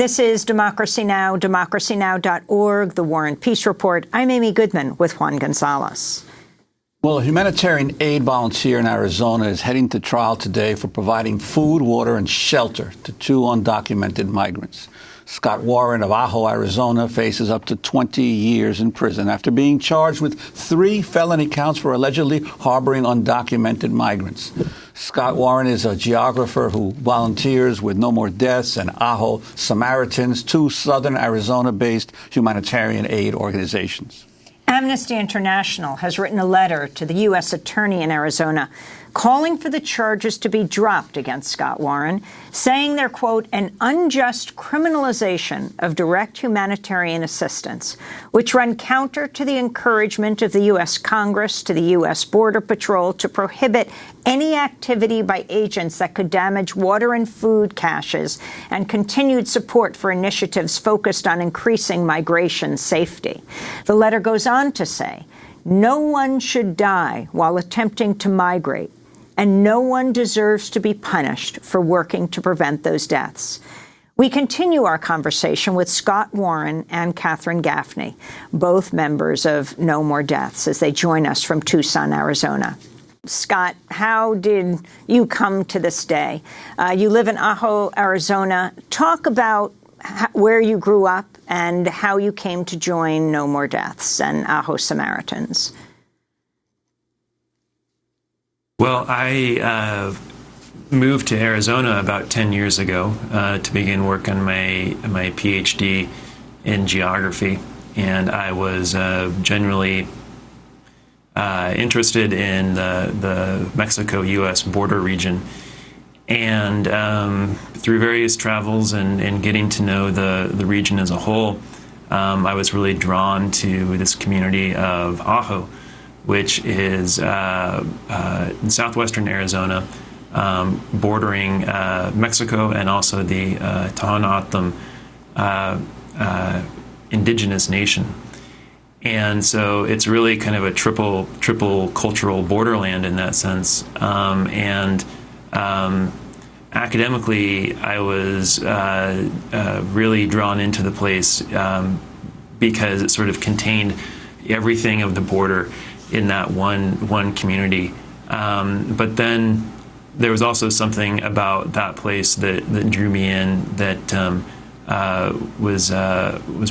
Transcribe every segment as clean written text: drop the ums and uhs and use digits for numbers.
This is Democracy Now!, democracynow.org, The War and Peace Report. I'm Amy Goodman with Juan Gonzalez. Well, a humanitarian aid volunteer in Arizona is heading to trial today for providing food, water, and shelter to two undocumented migrants. Scott Warren of Ajo, Arizona, faces up to 20 years in prison after being charged with 3 felony counts for allegedly harboring undocumented migrants. Scott Warren is a geographer who volunteers with No More Deaths and Ajo Samaritans, 2 southern Arizona-based humanitarian aid organizations. Amnesty International has written a letter to the U.S. Attorney in Arizona calling for the charges to be dropped against Scott Warren, saying they're, quote, an unjust criminalization of direct humanitarian assistance, which run counter to the encouragement of the U.S. Congress to the U.S. Border Patrol to prohibit any activity by agents that could damage water and food caches and continued support for initiatives focused on increasing migration safety. The letter goes on to say, no one should die while attempting to migrate, and no one deserves to be punished for working to prevent those deaths. We continue our conversation with Scott Warren and Catherine Gaffney, both members of No More Deaths, as they join us from Tucson, Arizona. Scott, how did you come to this day? You live in Ajo, Arizona. Talk about where you grew up and how you came to join No More Deaths and Ajo Samaritans. Well, I moved to Arizona about 10 years ago to begin work on my PhD in geography, and I was generally interested in the Mexico-U.S. border region. And through various travels and getting to know the region as a whole, I was really drawn to this community of Ajo, which is in southwestern Arizona, bordering Mexico and also the Tohono O'odham indigenous nation. And so it's really kind of a triple cultural borderland in that sense. Academically, I was really drawn into the place because it sort of contained everything of the border in that one community. But then there was also something about that place that drew me in that was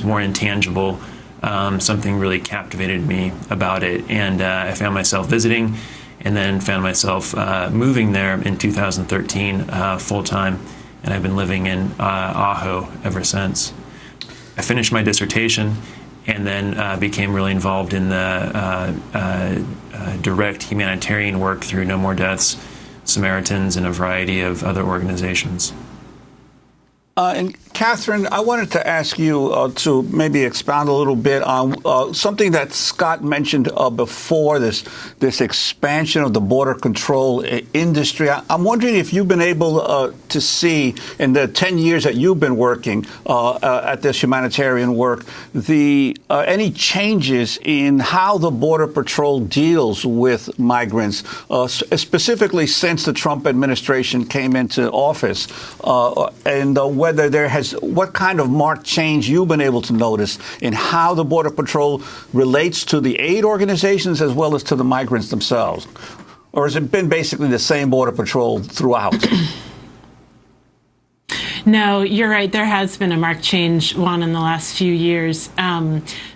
more intangible. Something really captivated me about it, and I found myself visiting, and then found myself moving there in 2013 full-time, and I've been living in Ajo ever since. I finished my dissertation and then became really involved in the direct humanitarian work through No More Deaths, Samaritans, and a variety of other organizations. And Catherine, I wanted to ask you to maybe expound a little bit on something that Scott mentioned before, this expansion of the border control industry. I'm wondering if you've been able to see in the 10 years that you've been working at this humanitarian work, any changes in how the Border Patrol deals with migrants, specifically since the Trump administration came into office, and whether there has, what kind of marked change you've been able to notice in how the Border Patrol relates to the aid organizations as well as to the migrants themselves? Or has it been basically the same Border Patrol throughout? No, you're right. There has been a marked change, Juan, in the last few years.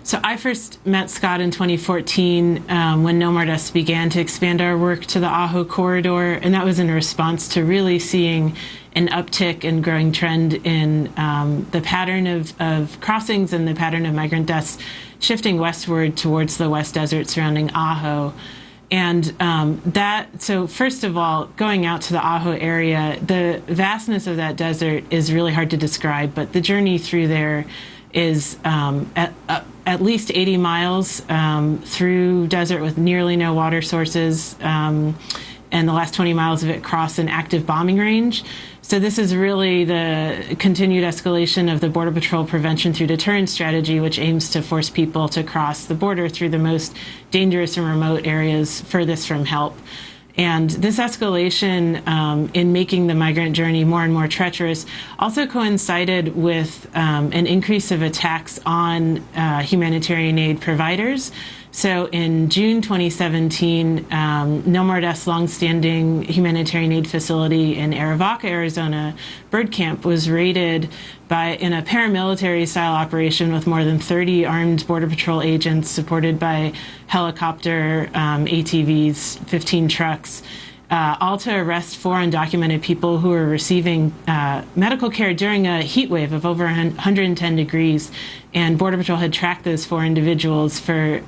So I first met Scott in 2014 when No More Deaths began to expand our work to the Ajo corridor, and that was in response to really seeing an uptick and growing trend in the pattern of crossings and the pattern of migrant deaths shifting westward towards the West Desert surrounding Ajo. And so first of all, going out to the Ajo area, the vastness of that desert is really hard to describe, but the journey through there is at least 80 miles through desert with nearly no water sources, and the last 20 miles of it cross an active bombing range. So this is really the continued escalation of the Border Patrol prevention through deterrence strategy, which aims to force people to cross the border through the most dangerous and remote areas furthest from help. And this escalation in making the migrant journey more and more treacherous also coincided with an increase of attacks on humanitarian aid providers. So in June 2017, No More Death's longstanding humanitarian aid facility in Arivaca, Arizona, Bird Camp, was raided in a paramilitary-style operation with more than 30 armed Border Patrol agents supported by helicopter, ATVs, 15 trucks, all to arrest 4 undocumented people who were receiving medical care during a heat wave of over 110 degrees. And Border Patrol had tracked those 4 individuals for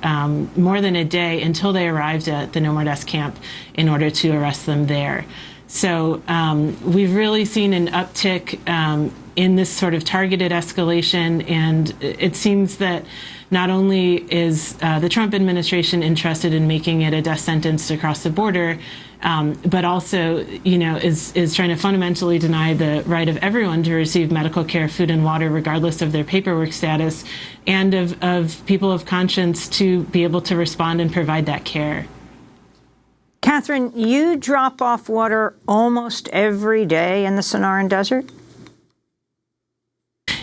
more than a day until they arrived at the No More Deaths camp in order to arrest them there. So we've really seen an uptick in this sort of targeted escalation, and it seems that not only is the Trump administration interested in making it a death sentence across the border, but also, is trying to fundamentally deny the right of everyone to receive medical care, food, and water, regardless of their paperwork status, and of people of conscience to be able to respond and provide that care. Catherine, you drop off water almost every day in the Sonoran Desert?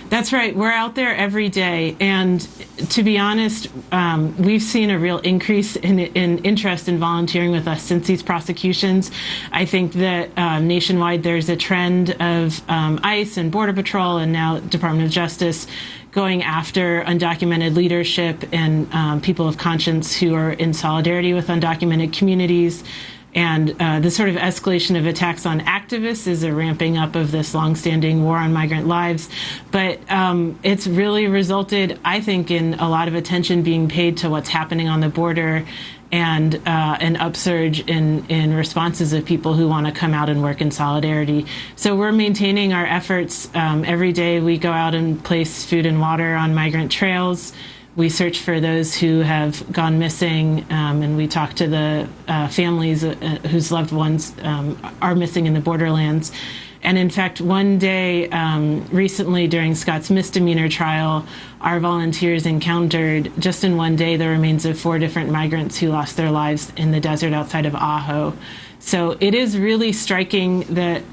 That's right. We're out there every day. And to be honest, we've seen a real increase in interest in volunteering with us since these prosecutions. I think that nationwide there's a trend of ICE and Border Patrol and now Department of Justice going after undocumented leadership and people of conscience who are in solidarity with undocumented communities. And the sort of escalation of attacks on activists is a ramping up of this longstanding war on migrant lives. But it's really resulted, I think, in a lot of attention being paid to what's happening on the border and an upsurge in responses of people who want to come out and work in solidarity. So we're maintaining our efforts. Every day we go out and place food and water on migrant trails. We search for those who have gone missing, and we talk to the families whose loved ones are missing in the borderlands. And in fact, one day recently during Scott's misdemeanor trial, our volunteers encountered, just in one day, the remains of 4 different migrants who lost their lives in the desert outside of Ajo. So it is really striking that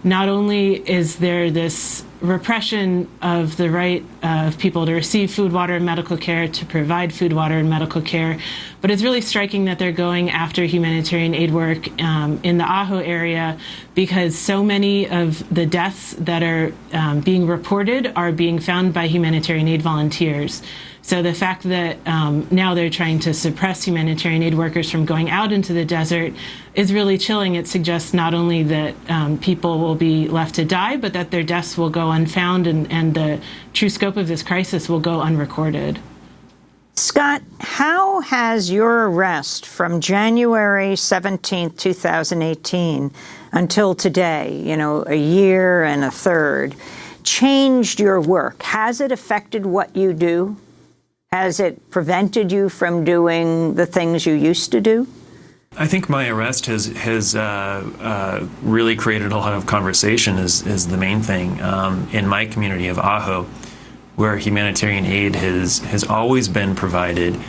not only is there this repression of the right of people to receive food, water, and medical care, to provide food, water, and medical care, but it's really striking that they're going after humanitarian aid work in the Ajo area, because so many of the deaths that are being reported are being found by humanitarian aid volunteers. So the fact that now they're trying to suppress humanitarian aid workers from going out into the desert is really chilling. It suggests not only that people will be left to die, but that their deaths will go unfound and the true scope of this crisis will go unrecorded. Scott, how has your arrest from January 17, 2018 until today, a year and a third, changed your work? Has it affected what you do? Has it prevented you from doing the things you used to do? I think my arrest has really created a lot of conversation is the main thing. In my community of Ajo, where humanitarian aid has always been provided,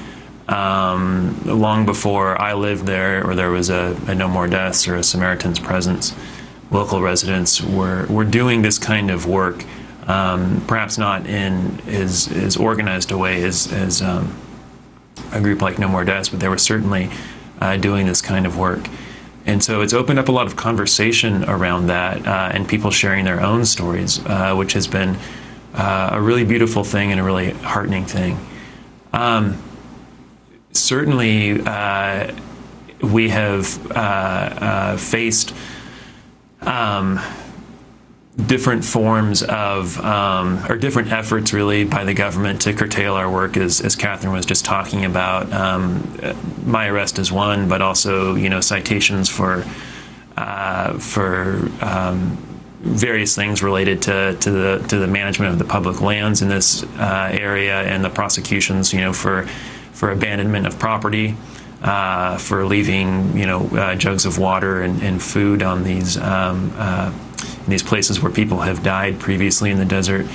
long before I lived there or there was a No More Deaths or a Samaritan's Presence, local residents were doing this kind of work. Perhaps not in as organized a way as a group like No More Deaths, but they were certainly doing this kind of work. And so it's opened up a lot of conversation around that and people sharing their own stories, which has been a really beautiful thing and a really heartening thing. Certainly, we have faced different forms of, or different efforts really by the government to curtail our work, as Catherine was just talking about. My arrest is one, but also, citations for various things related to the management of the public lands in this area, and the prosecutions, for abandonment of property, for leaving, jugs of water and food on these places where people have died previously in the desert.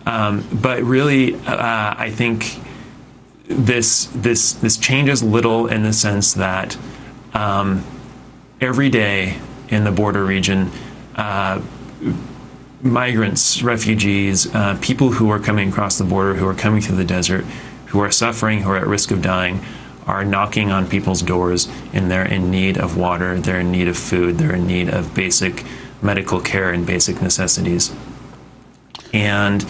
But really, I think this changes little in the sense that every day in the border region, migrants, refugees, people who are coming across the border, who are coming through the desert, who are suffering, who are at risk of dying, are knocking on people's doors, and they're in need of water, they're in need of food, they're in need of basic medical care and basic necessities. And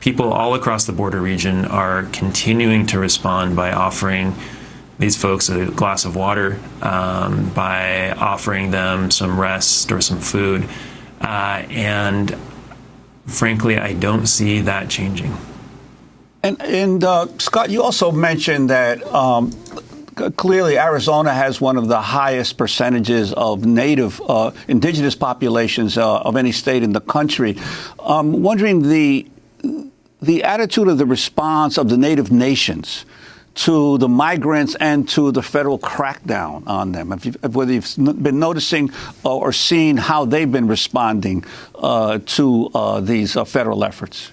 people all across the border region are continuing to respond by offering these folks a glass of water, by offering them some rest or some food. And frankly, I don't see that changing. And Scott, you also mentioned that clearly Arizona has one of the highest percentages of native indigenous populations of any state in the country. Wondering the attitude of the response of the native nations to the migrants and to the federal crackdown on them, whether you've been noticing or seeing how they've been responding to these federal efforts.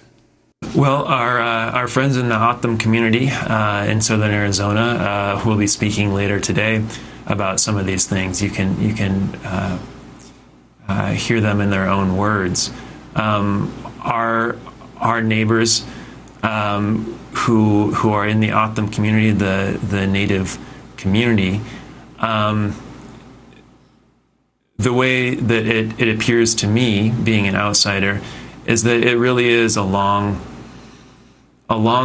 Well, our friends in the O'odham community in southern Arizona will be speaking later today about some of these things. You can hear them in their own words. Our neighbors who are in the O'odham community, the native community, the way that it appears to me, being an outsider, is that it really is a long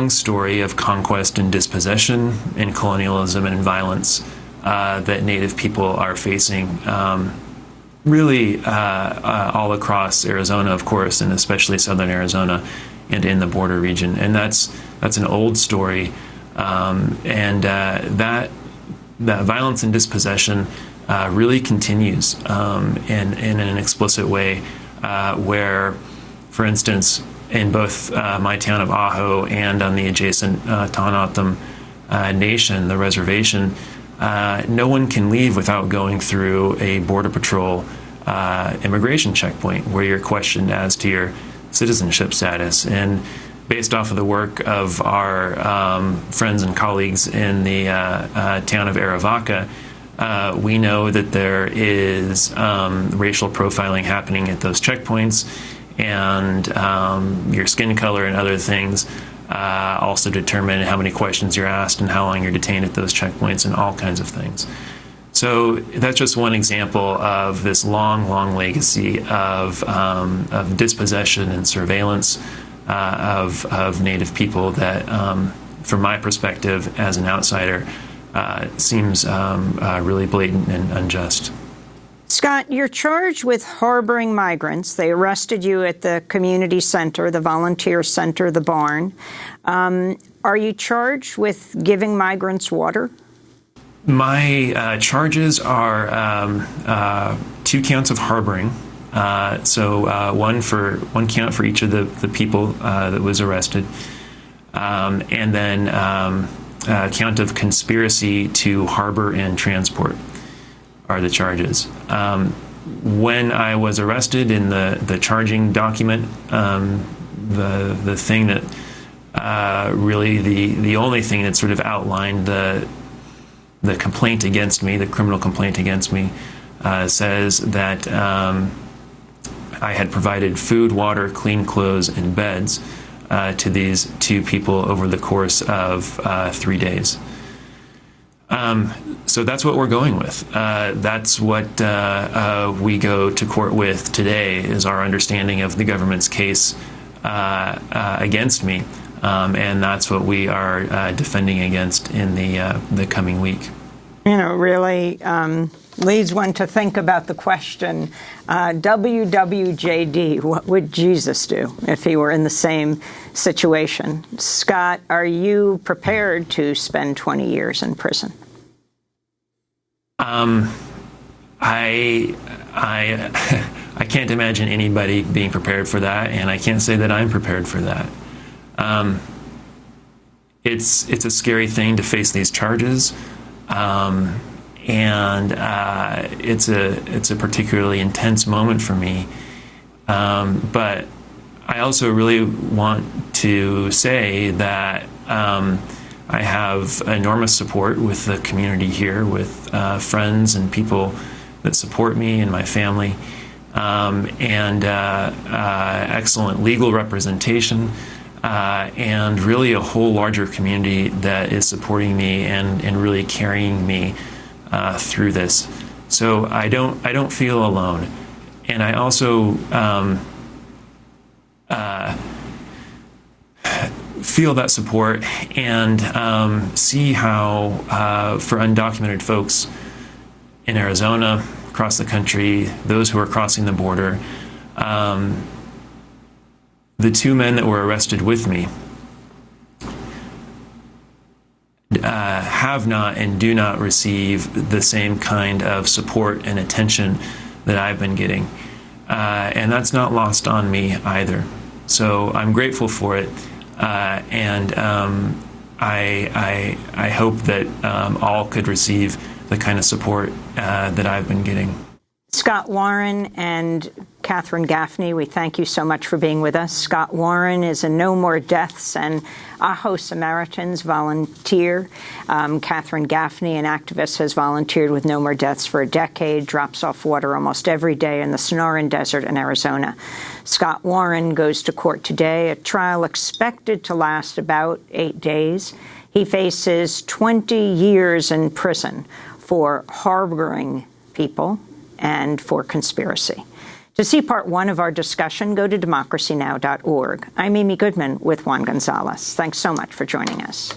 story of conquest and dispossession and colonialism and violence that Native people are facing, really all across Arizona, of course, and especially southern Arizona and in the border region. And that's an old story, and that violence and dispossession really continues in an explicit way, where, for instance, in both my town of Ajo and on the adjacent O'odham Nation, the reservation, no one can leave without going through a Border Patrol immigration checkpoint where you're questioned as to your citizenship status. And based off of the work of our friends and colleagues in the town of Arivaca, we know that there is racial profiling happening at those checkpoints, and your skin color and other things also determine how many questions you're asked and how long you're detained at those checkpoints and all kinds of things. So that's just one example of this long legacy of dispossession and surveillance of Native people that, from my perspective as an outsider, seems really blatant and unjust. Scott, you're charged with harboring migrants. They arrested you at the community center, the volunteer center, the barn. Are you charged with giving migrants water? My charges are 2 counts of harboring. So one count for each of the people that was arrested, and then a count of conspiracy to harbor and transport are the charges. When I was arrested, in the charging document, the thing that really the only thing that sort of outlined the complaint against me, the criminal complaint against me, says that I had provided food, water, clean clothes, and beds to these 2 people over the course of 3 days. So that's what we're going with. That's what we go to court with today, is our understanding of the government's case against me, and that's what we are defending against in the coming week. Really leads one to think about the question, WWJD, what would Jesus do if he were in the same situation? Scott, are you prepared to spend 20 years in prison? I can't imagine anybody being prepared for that, and I can't say that I'm prepared for that. It's a scary thing to face these charges, and it's a particularly intense moment for me. But I also really want to say that I have enormous support with the community here, with friends and people that support me and my family, and excellent legal representation, and really a whole larger community that is supporting me and really carrying me through this. So I don't feel alone, and I also feel that support and see how for undocumented folks in Arizona, across the country, those who are crossing the border, the two men that were arrested with me have not and do not receive the same kind of support and attention that I've been getting. And that's not lost on me either. So I'm grateful for it. And I hope that all could receive the kind of support that I've been getting. Scott Warren and Catherine Gaffney, we thank you so much for being with us. Scott Warren is a No More Deaths and Ajo Samaritans volunteer. Catherine Gaffney, an activist, has volunteered with No More Deaths for a decade, drops off water almost every day in the Sonoran Desert in Arizona. Scott Warren goes to court today, a trial expected to last about 8 days. He faces 20 years in prison for harboring people and for conspiracy. To see part 1 of our discussion, go to democracynow.org. I'm Amy Goodman with Juan Gonzalez. Thanks so much for joining us.